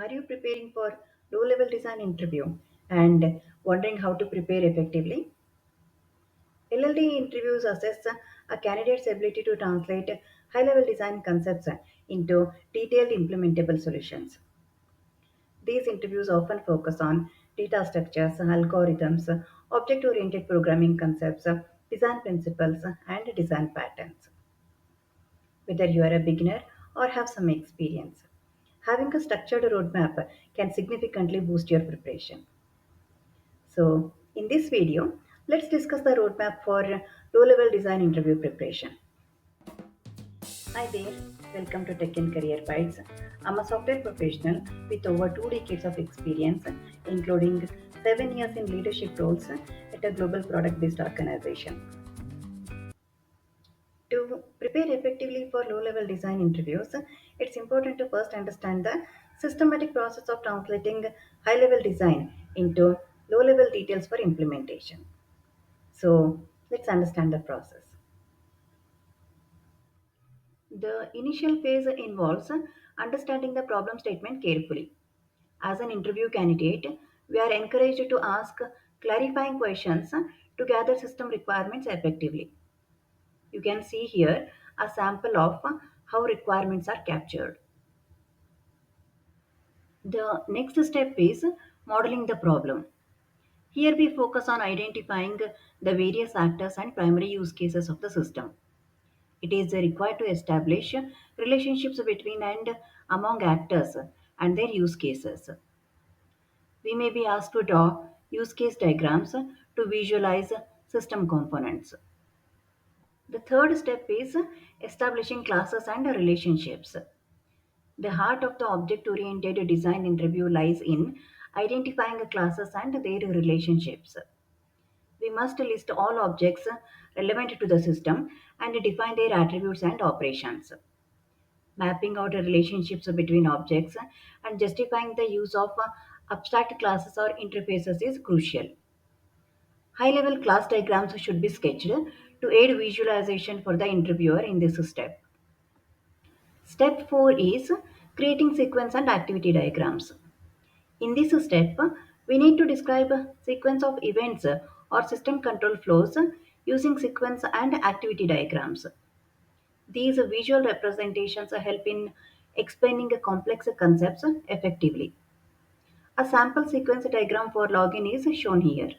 Are you preparing for low level design interview and wondering how to prepare effectively? LLD interviews assess a candidate's ability to translate high level design concepts into detailed implementable solutions. These interviews often focus on data structures, algorithms, object oriented programming concepts, design principles, and design patterns. Whether you are a beginner or have some experience, having a structured roadmap can significantly boost your preparation. So, in this video, let's discuss the roadmap for low-level design interview preparation. Hi there, welcome to Tech and Career Bytes. I'm a software professional with over 2 decades of experience, including 7 years in leadership roles at a global product-based organization. To prepare effectively for low level design interviews, it's important to first understand the systematic process of translating high level design into low level details for implementation. So, let's understand the process. The initial phase involves understanding the problem statement carefully. As an interview candidate, we are encouraged to ask clarifying questions to gather system requirements effectively. You can see here a sample of how requirements are captured. The next step is modeling the problem. Here we focus on identifying the various actors and primary use cases of the system. It is required to establish relationships between and among actors and their use cases. We may be asked to draw use case diagrams to visualize system components. The third step is establishing classes and relationships. The heart of the object oriented design interview lies in identifying classes and their relationships. We must list all objects relevant to the system and define their attributes and operations. Mapping out the relationships between objects and justifying the use of abstract classes or interfaces is crucial. High level class diagrams should be sketched to aid visualization for the interviewer in this step. Step 4 is creating sequence and activity diagrams. In this step, we need to describe a sequence of events or system control flows using sequence and activity diagrams. These visual representations help in explaining complex concepts effectively. A sample sequence diagram for login is shown here.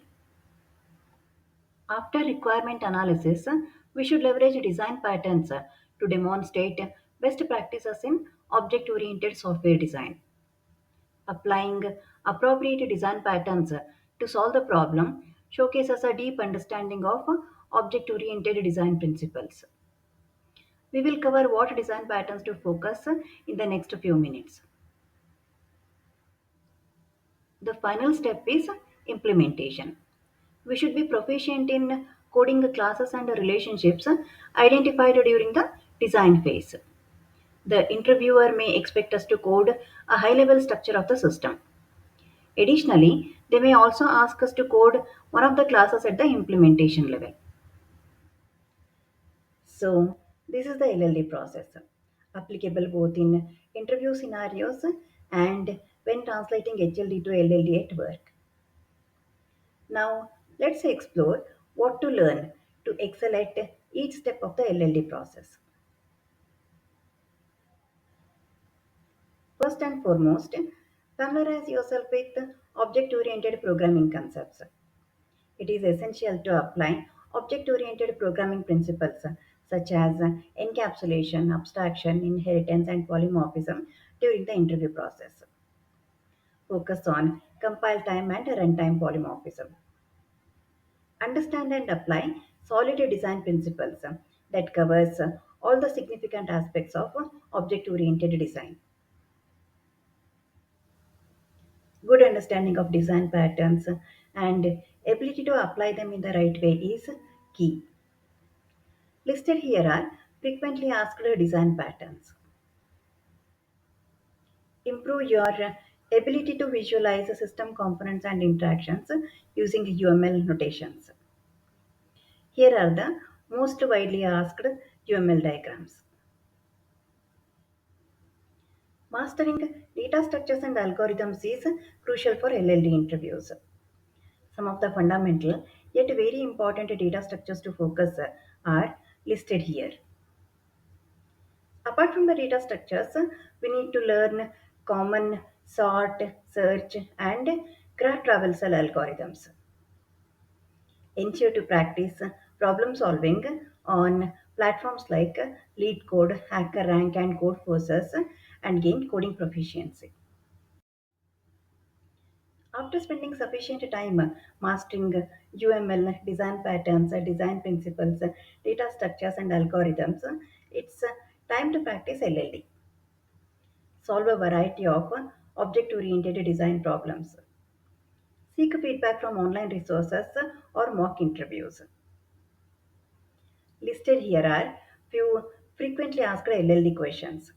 After requirement analysis, we should leverage design patterns to demonstrate best practices in object oriented software design. Applying appropriate design patterns to solve the problem showcases a deep understanding of object oriented design principles. We will cover what design patterns to focus in the next few minutes. The final step is implementation. We should be proficient in coding classes and relationships identified during the design phase. The interviewer may expect us to code a high level structure of the system. Additionally, they may also ask us to code one of the classes at the implementation level. So, this is the LLD process, applicable both in interview scenarios and when translating HLD to LLD at work. Now, let's explore what to learn to excel at each step of the LLD process. First and foremost, familiarize yourself with object oriented programming concepts. It is essential to apply object oriented programming principles such as encapsulation, abstraction, inheritance, and polymorphism during the interview process. Focus on compile time and runtime polymorphism. Understand and apply solid design principles that covers all the significant aspects of object oriented design. Good understanding of design patterns and ability to apply them in the right way is key. Listed here are frequently asked design patterns. Improve your ability to visualize system components and interactions using UML notations. Here are the most widely asked UML diagrams. Mastering data structures and algorithms is crucial for LLD interviews. Some of the fundamental yet very important data structures to focus are listed here. Apart from the data structures, we need to learn common sort, search, and graph traversal algorithms. Ensure to practice problem solving on platforms like LeetCode, HackerRank, and CodeForces and gain coding proficiency. After spending sufficient time mastering UML, design patterns, design principles, data structures, and algorithms, it's time to practice LLD. Solve a variety of object oriented design problems. Seek feedback from online resources or mock interviews. Listed here are few frequently asked LLD questions.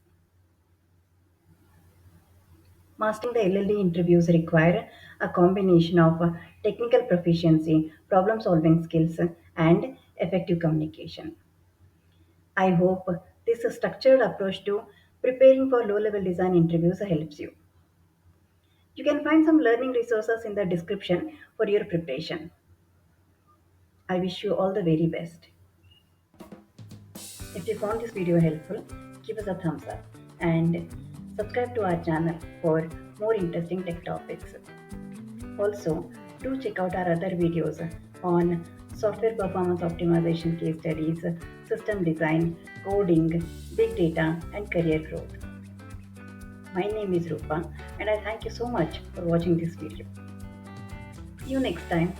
Mastering the LLD interviews require a combination of technical proficiency, problem solving skills, and effective communication. I hope this structured approach to preparing for low level design interviews helps you. You can find some learning resources in the description for your preparation. I wish you all the very best. If you found this video helpful, give us a thumbs up and subscribe to our channel for more interesting tech topics. Also, do check out our other videos on software performance optimization case studies, system design, coding, big data, and career growth. My name is Rupa, and I thank you so much for watching this video. See you next time.